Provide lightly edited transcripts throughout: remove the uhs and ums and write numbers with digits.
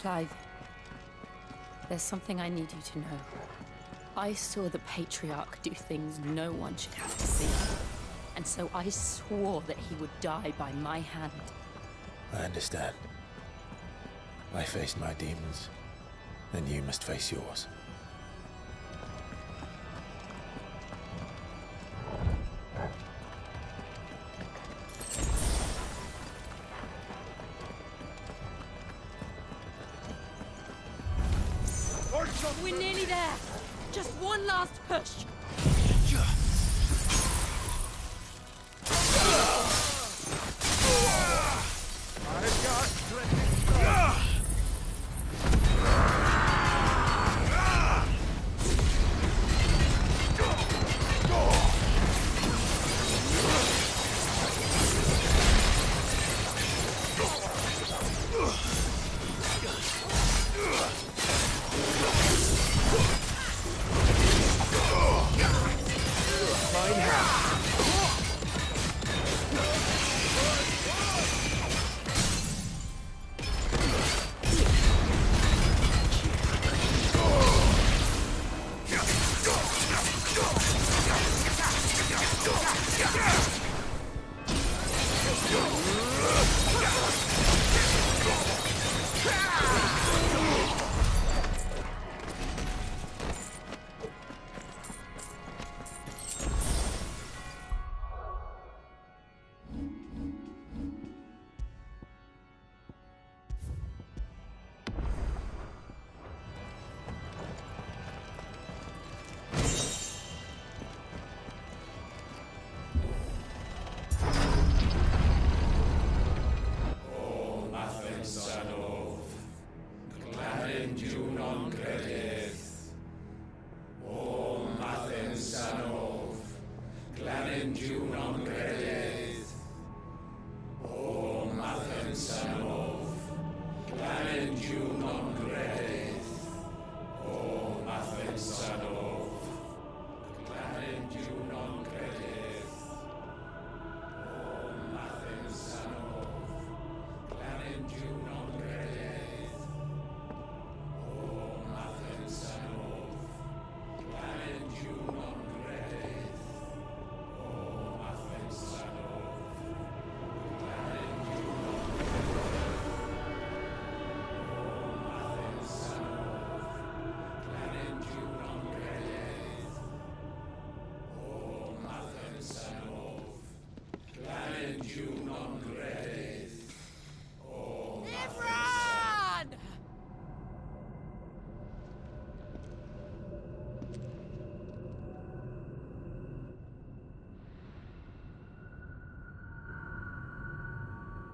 Clive, there's something I need you to know. I saw the Patriarch do things no one should have to see. And so I swore that he would die by my hand. I understand. I faced my demons, then you must face yours. We're nearly there! Just one last push!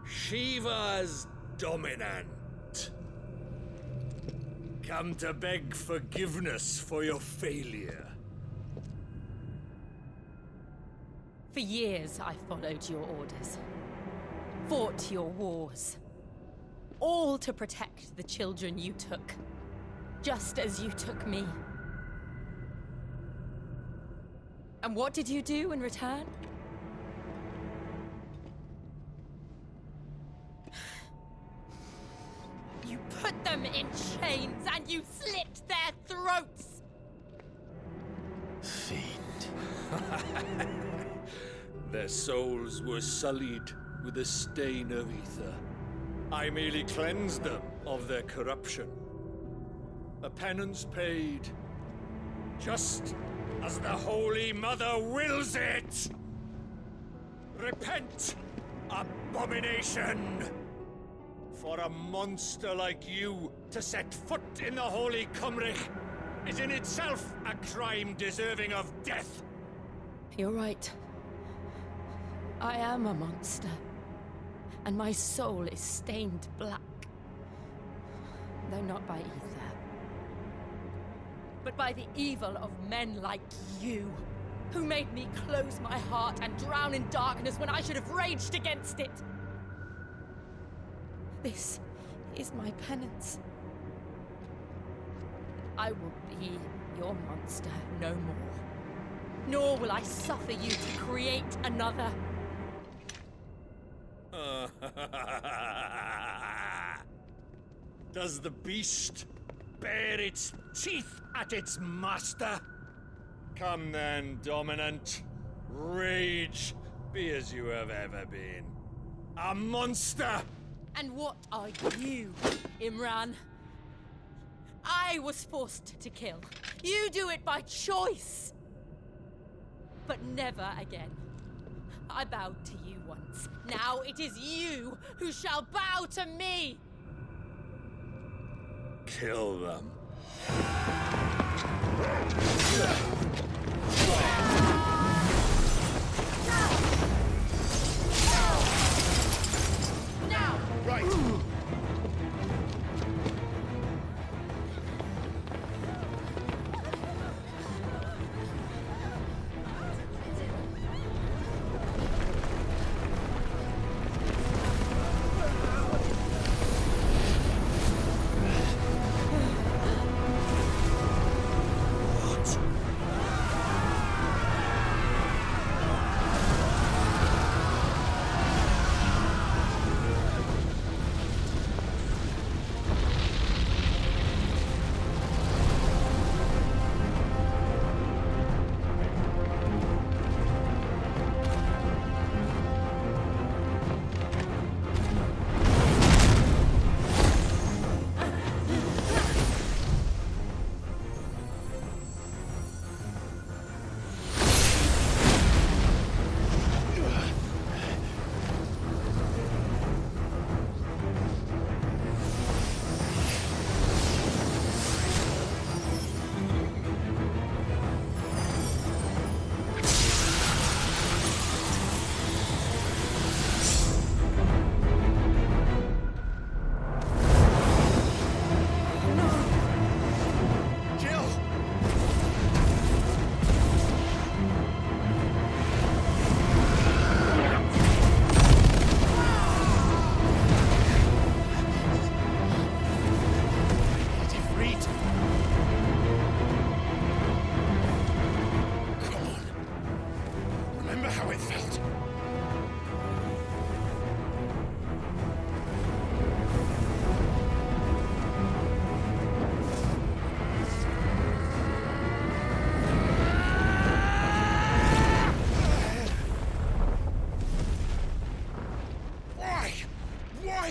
Shiva's dominant. Come to beg forgiveness for your failure. For years, I followed your orders. Fought your wars. All to protect the children you took. Just as you took me. And what did you do in return? You put them in chains and you slit their throats! Fiend. Their souls were sullied with a stain of ether. I merely cleansed them of their corruption. A penance paid, just as the Holy Mother wills it! Repent, abomination! For a monster like you to set foot in the Holy Cymric is in itself a crime deserving of death. You're right. I am a monster. And my soul is stained black. Though not by ether. But by the evil of men like you, who made me close my heart and drown in darkness when I should have raged against it. This is my penance. I will be your monster no more. Nor will I suffer you to create another. Does the beast bare its teeth at its master? Come then, Dominant. Rage, be as you have ever been. A monster! And what are you, Imran? I was forced to kill. You do it by choice. But never again. I bowed to you once. Now it is you who shall bow to me! Kill them. Now! Right!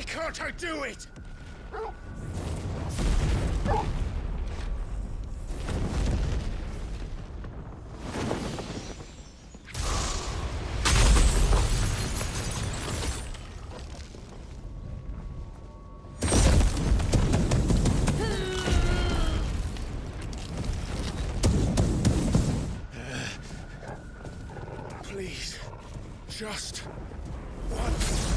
Can't I do it? Please, just once.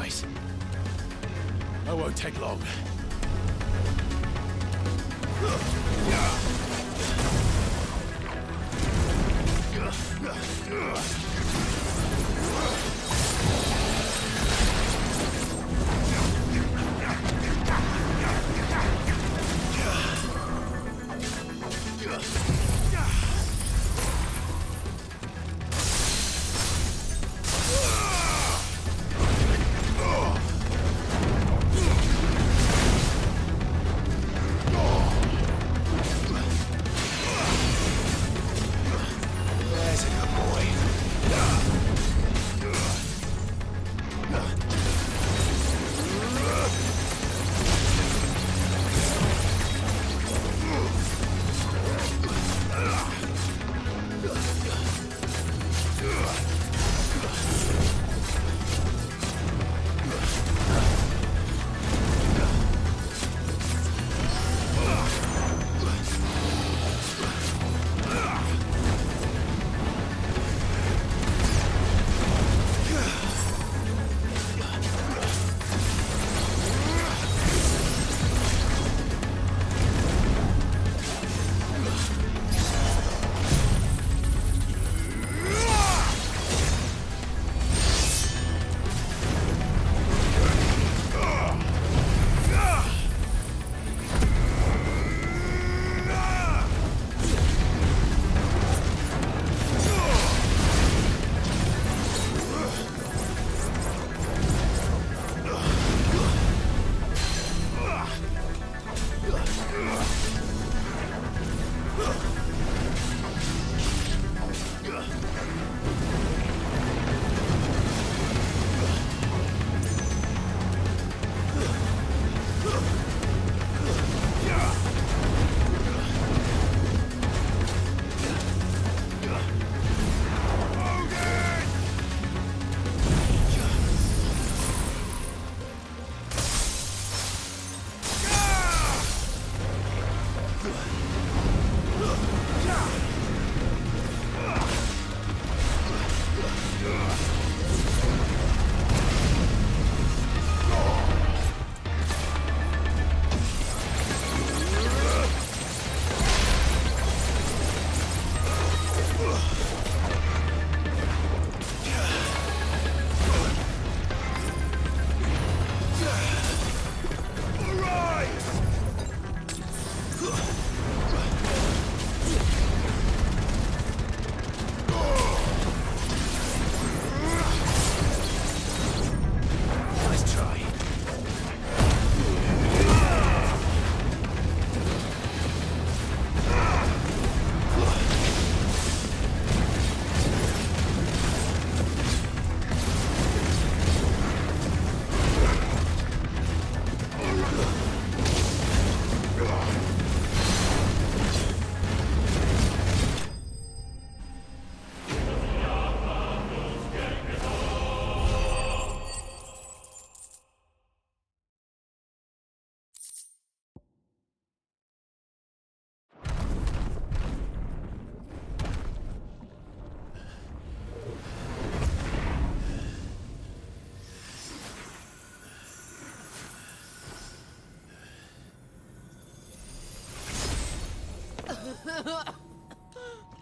right. I won't take long. There's a good boy.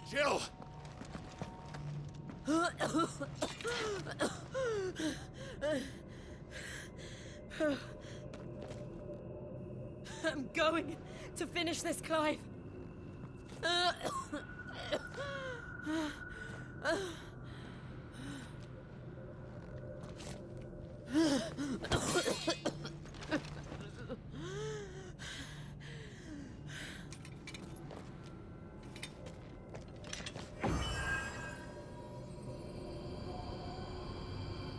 Jill! I'm going to finish this, Clive.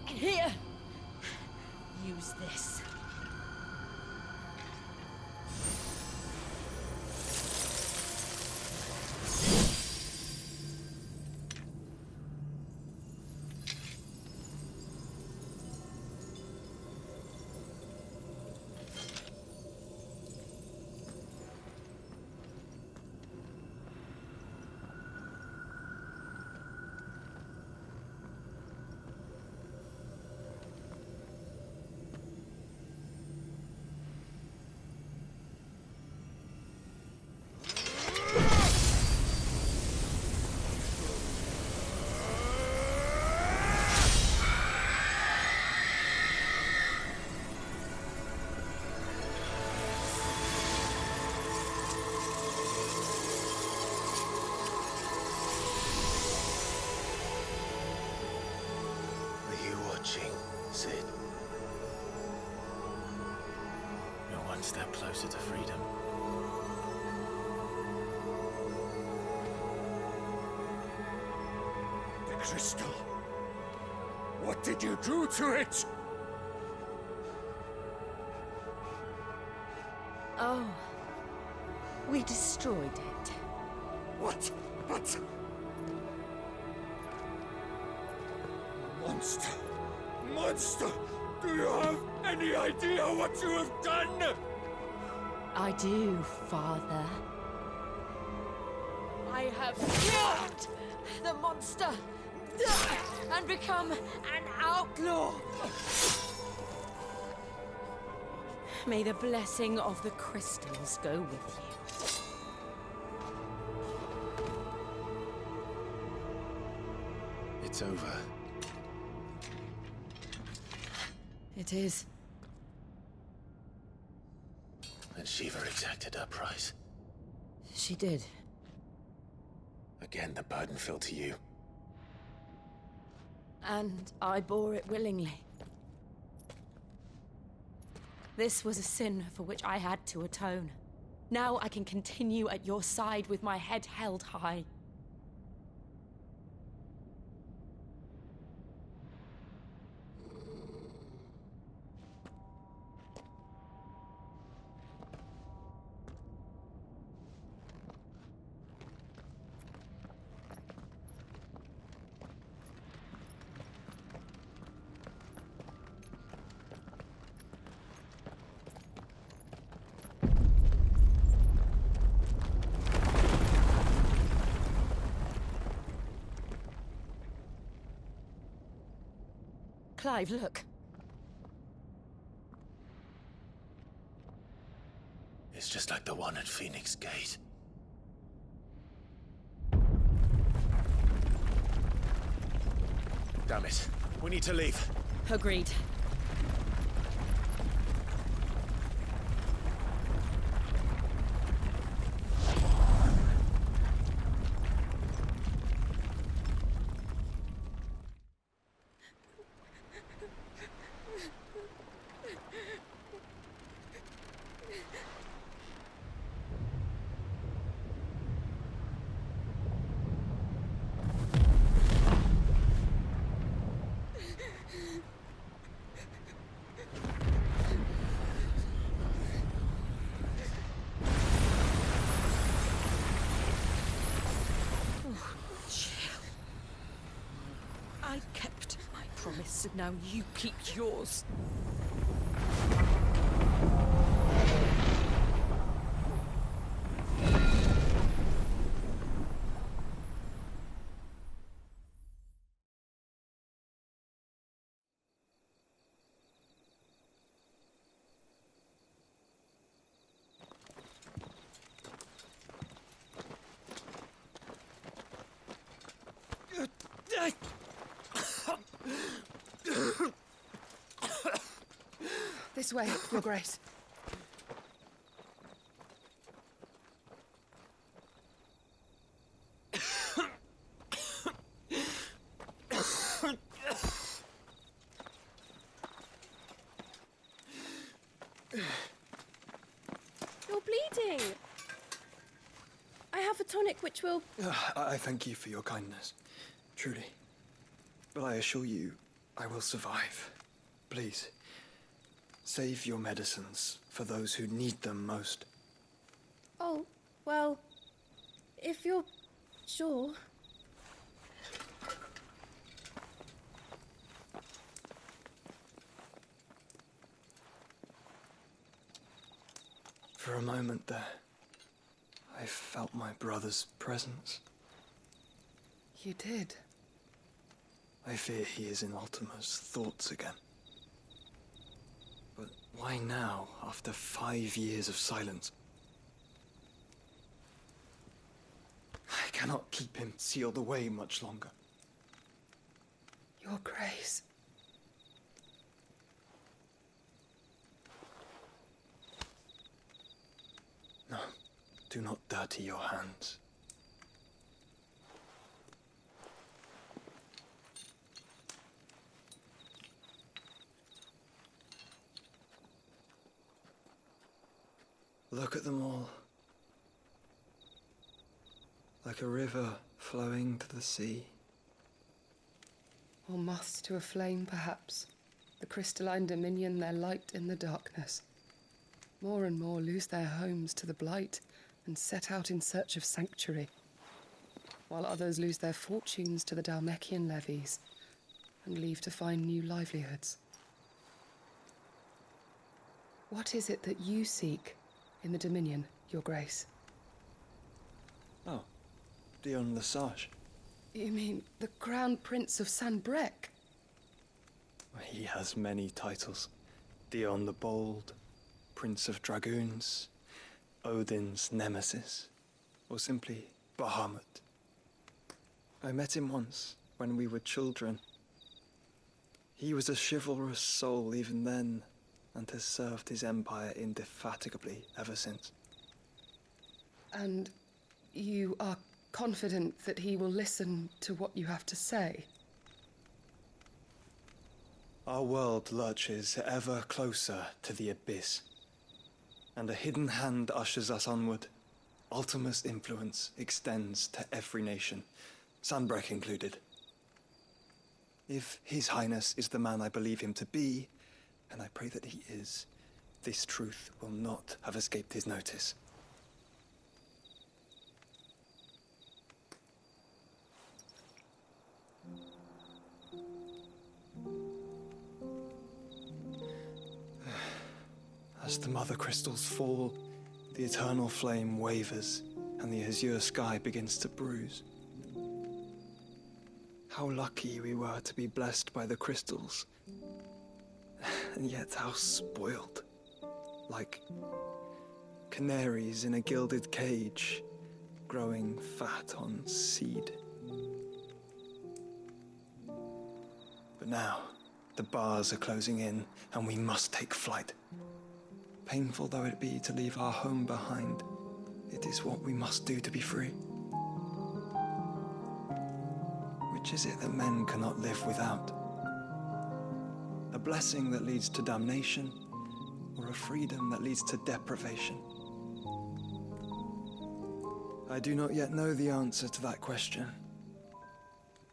Here! Use this. watching, Sid. You're one step closer to freedom. The crystal. What did you do to it? Oh, we destroyed it. What? But... Monster! Monster! Do you have any idea what you have done? I do, Father. I have killed the monster and become an outlaw. May the blessing of the crystals go with you. It's over. It is. And Shiva exacted her price. She did. Again, the burden fell to you. And I bore it willingly. This was a sin for which I had to atone. Now I can continue at your side with my head held high. Clive, look. It's just like the one at Phoenix Gate. Damn it. We need to leave. Agreed. I kept my promise, and now you keep yours. This way, Your Grace. You're bleeding. I have a tonic which will... I thank you for your kindness, truly. But I assure you, I will survive. Please, save your medicines for those who need them most. Oh, well, if you're sure... For a moment there, I felt my brother's presence. You did? I fear he is in Ultima's thoughts again. But why now, after 5 years of silence? I cannot keep him sealed away much longer. Your Grace. No, do not dirty your hands. Look at them all. Like a river flowing to the sea. Or moths to a flame, perhaps. The crystalline dominion their light in the darkness. More and more lose their homes to the blight and set out in search of sanctuary, while others lose their fortunes to the Dhalmekian levies and leave to find new livelihoods. What is it that you seek in the Dominion, Your Grace? Oh, Dion Lesage. You mean the Crown Prince of Sanbreque? He has many titles. Dion the Bold, Prince of Dragoons, Odin's Nemesis, or simply Bahamut. I met him once, when we were children. He was a chivalrous soul even then, and has served his empire indefatigably ever since. And you are confident that he will listen to what you have to say? Our world lurches ever closer to the abyss, and a hidden hand ushers us onward. Ultima's influence extends to every nation, Sanbreque included. If His Highness is the man I believe him to be, and I pray that he is, this truth will not have escaped his notice. As the mother crystals fall, the eternal flame wavers, and the azure sky begins to bruise. How lucky we were to be blessed by the crystals, and yet how spoiled. Like canaries in a gilded cage, growing fat on seed. But now, the bars are closing in, and we must take flight. Painful though it be to leave our home behind, it is what we must do to be free. Which is it that men cannot live without? A blessing that leads to damnation, or a freedom that leads to deprivation? I do not yet know the answer to that question.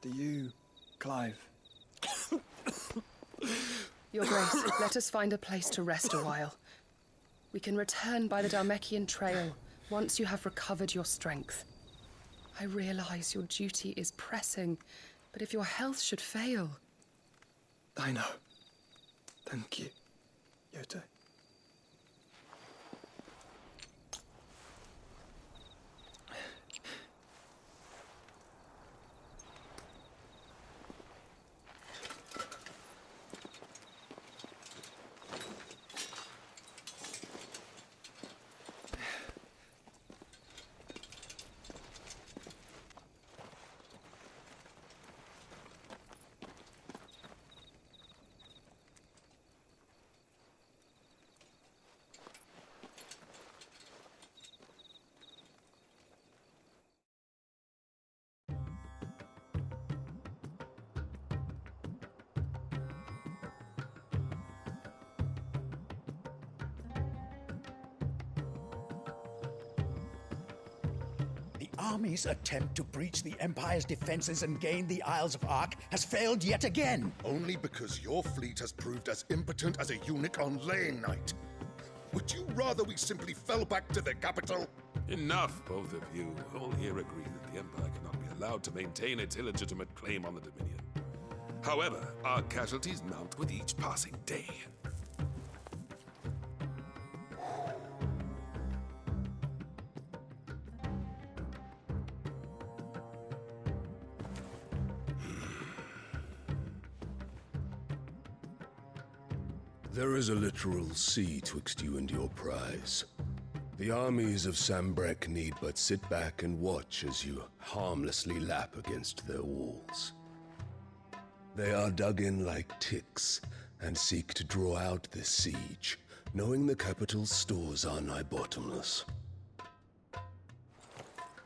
Do you, Clive? Your Grace, let us find a place to rest a while. We can return by the Dhalmekian trail once you have recovered your strength. I realize your duty is pressing, but if your health should fail... I know. Thank you, Yote. The army's attempt to breach the Empire's defenses and gain the Isles of Ark has failed yet again. Only because your fleet has proved as impotent as a eunuch on laying night. Would you rather we simply fell back to the capital? Enough, both of you. All here agree that the Empire cannot be allowed to maintain its illegitimate claim on the Dominion. However, our casualties mount with each passing day. There is a literal sea twixt you and your prize. The armies of Sanbreque need but sit back and watch as you harmlessly lap against their walls. They are dug in like ticks and seek to draw out this siege, knowing the capital's stores are nigh bottomless.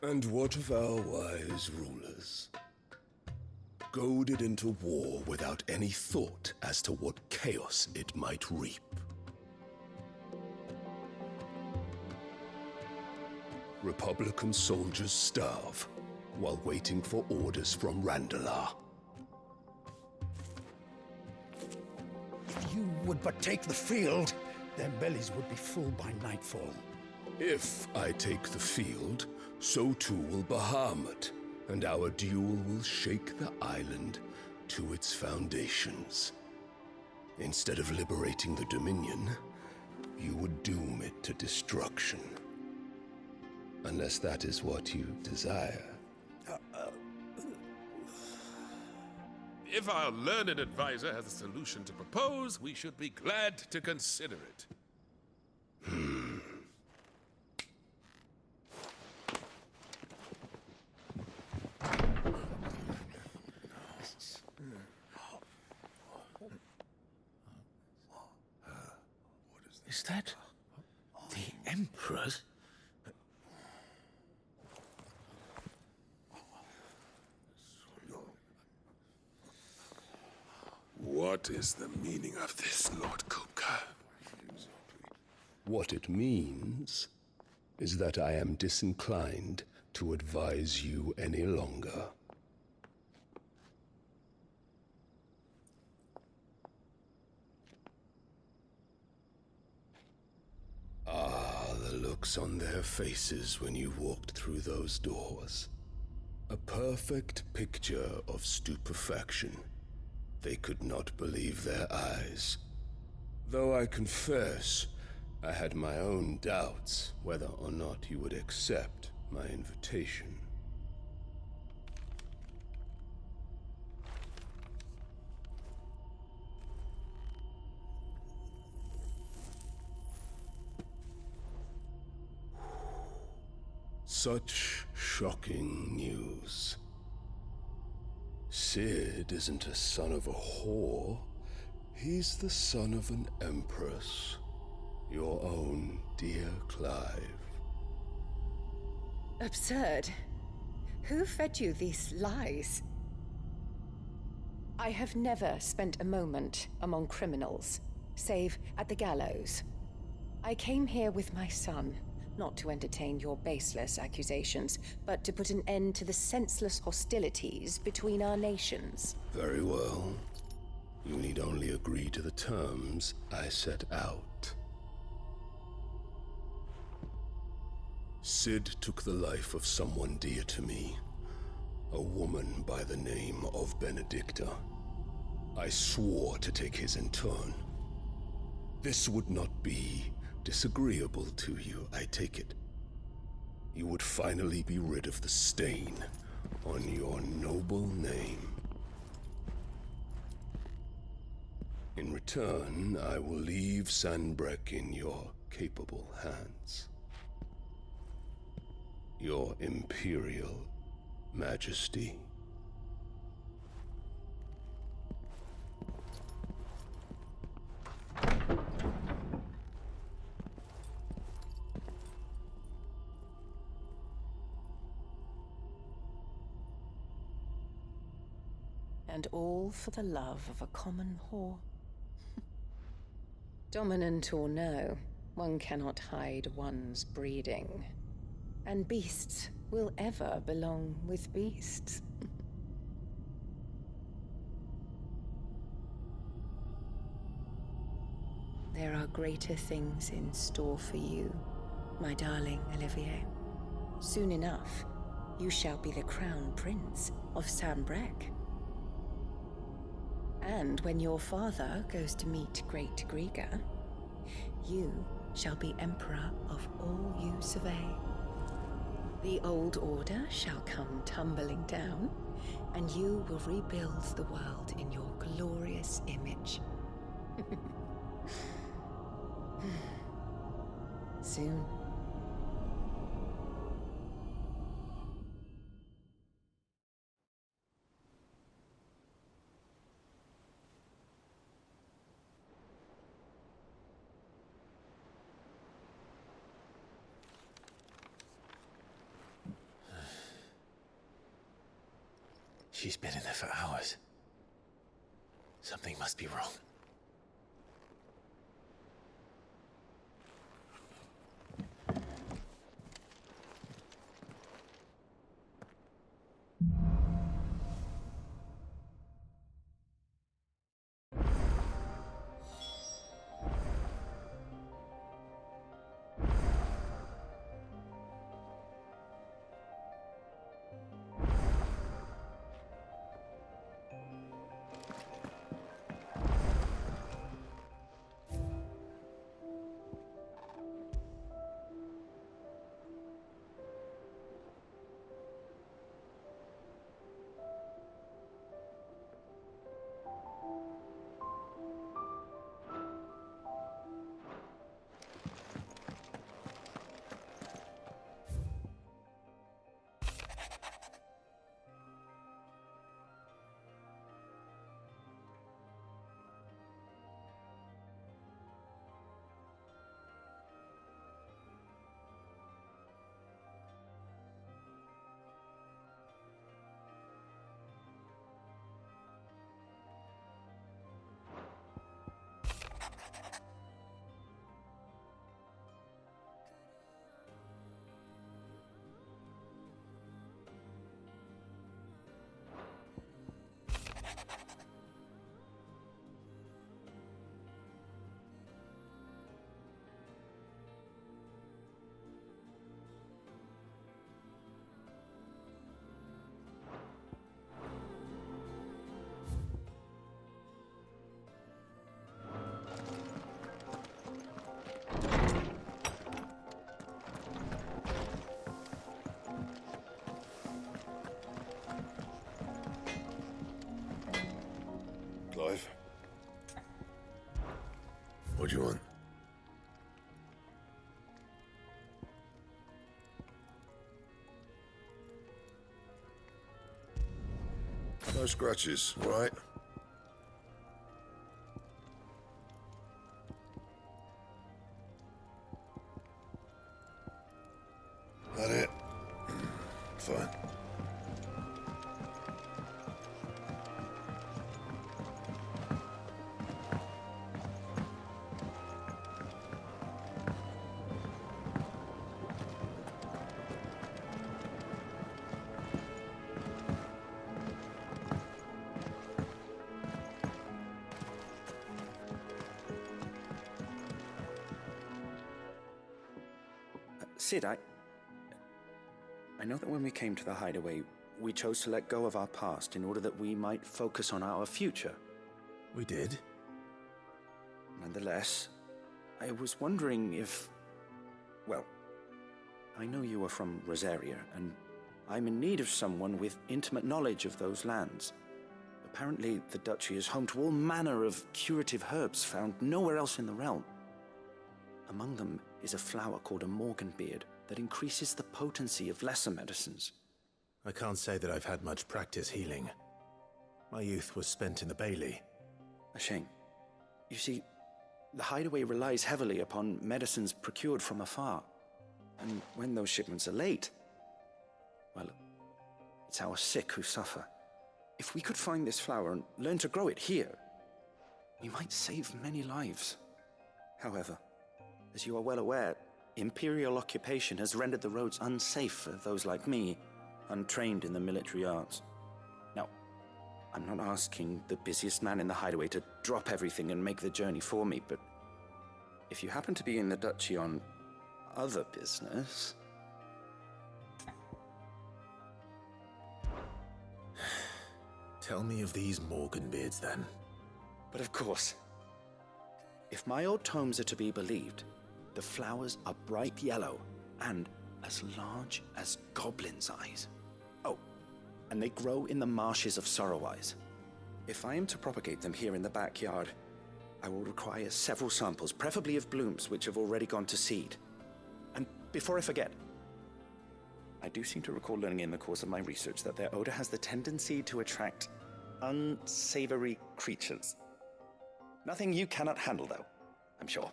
And what of our wise rulers? Goaded into war without any thought as to what chaos it might reap. Republican soldiers starve while waiting for orders from Randalar. If you would but take the field, their bellies would be full by nightfall. If I take the field, so too will Bahamut, and our duel will shake the island to its foundations. Instead of liberating the Dominion, you would doom it to destruction. Unless that is what you desire. If our learned advisor has a solution to propose, we should be glad to consider it. Is that the Emperor's? What is the meaning of this, Lord Kupka? What it means is that I am disinclined to advise you any longer. Ah, the looks on their faces when you walked through those doors. A perfect picture of stupefaction. They could not believe their eyes. Though I confess, I had my own doubts whether or not you would accept my invitation. Such shocking news. Sid isn't a son of a whore. He's the son of an empress. Your own dear Clive. Absurd. Who fed you these lies? I have never spent a moment among criminals, save at the gallows. I came here with my son, not to entertain your baseless accusations, but to put an end to the senseless hostilities between our nations. Very well. You need only agree to the terms I set out. Sid took the life of someone dear to me, a woman by the name of Benedicta. I swore to take his in turn. This would not be disagreeable to you, I take it. You would finally be rid of the stain on your noble name. In return, I will leave Sanbreque in your capable hands. Your Imperial Majesty. And all for the love of a common whore. Dominant or no, one cannot hide one's breeding. And beasts will ever belong with beasts. There are greater things in store for you, my darling Olivier. Soon enough, you shall be the crown prince of Sanbreque. And when your father goes to meet Great Griga, you shall be emperor of all you survey. The old order shall come tumbling down, and you will rebuild the world in your glorious image. Soon. She's been in there for hours. Something must be wrong. What do you want? No scratches, all right? That it? Fine. Sid, I know that when we came to the hideaway, we chose to let go of our past in order that we might focus on our future. We did? Nonetheless, I was wondering if... Well, I know you are from Rosaria, and I'm in need of someone with intimate knowledge of those lands. Apparently, the duchy is home to all manner of curative herbs found nowhere else in the realm. Among them is a flower called a morganbeard that increases the potency of lesser medicines. I can't say that I've had much practice healing. My youth was spent in the Bailey. A shame. You see, the hideaway relies heavily upon medicines procured from afar. And when those shipments are late, well, it's our sick who suffer. If we could find this flower and learn to grow it here, we might save many lives. However, as you are well aware, Imperial occupation has rendered the roads unsafe for those like me, untrained in the military arts. Now, I'm not asking the busiest man in the hideaway to drop everything and make the journey for me, but if you happen to be in the duchy on other business... Tell me of these morganbeards, then. But of course. If my old tomes are to be believed, the flowers are bright yellow and as large as goblins' eyes. Oh, and they grow in the marshes of Sorrowise. If I am to propagate them here in the backyard, I will require several samples, preferably of blooms which have already gone to seed. And before I forget, I do seem to recall learning in the course of my research that their odor has the tendency to attract unsavory creatures. Nothing you cannot handle, though, I'm sure.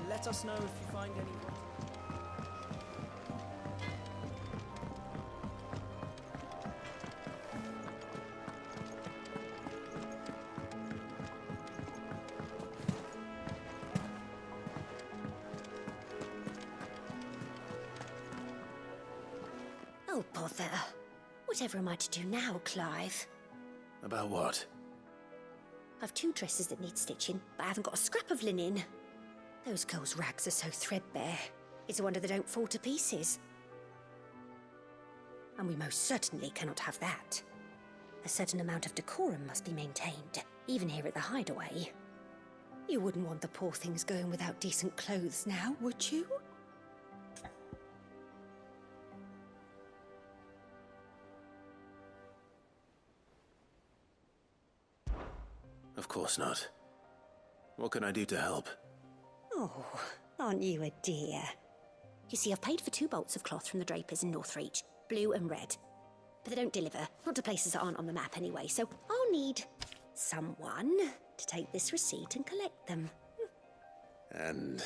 Let us know if you find anyone. Oh, bother. Whatever am I to do now, Clive? About what? I've 2 dresses that need stitching, but I haven't got a scrap of linen. Those girls' rags are so threadbare. It's a wonder they don't fall to pieces. And we most certainly cannot have that. A certain amount of decorum must be maintained, even here at the hideaway. You wouldn't want the poor things going without decent clothes now, would you? Of course not. What can I do to help? Oh, aren't you a dear? You see, I've paid for 2 bolts of cloth from the drapers in Northreach, blue and red. But they don't deliver, not to places that aren't on the map anyway, so I'll need someone to take this receipt and collect them. And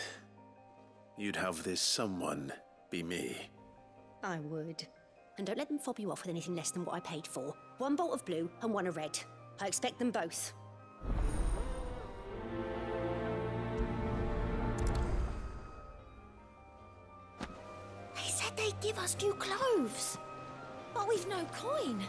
you'd have this someone be me? I would. And don't let them fob you off with anything less than what I paid for. 1 bolt of blue and 1 of red. I expect them both. They said they'd give us new clothes. But we've no coin.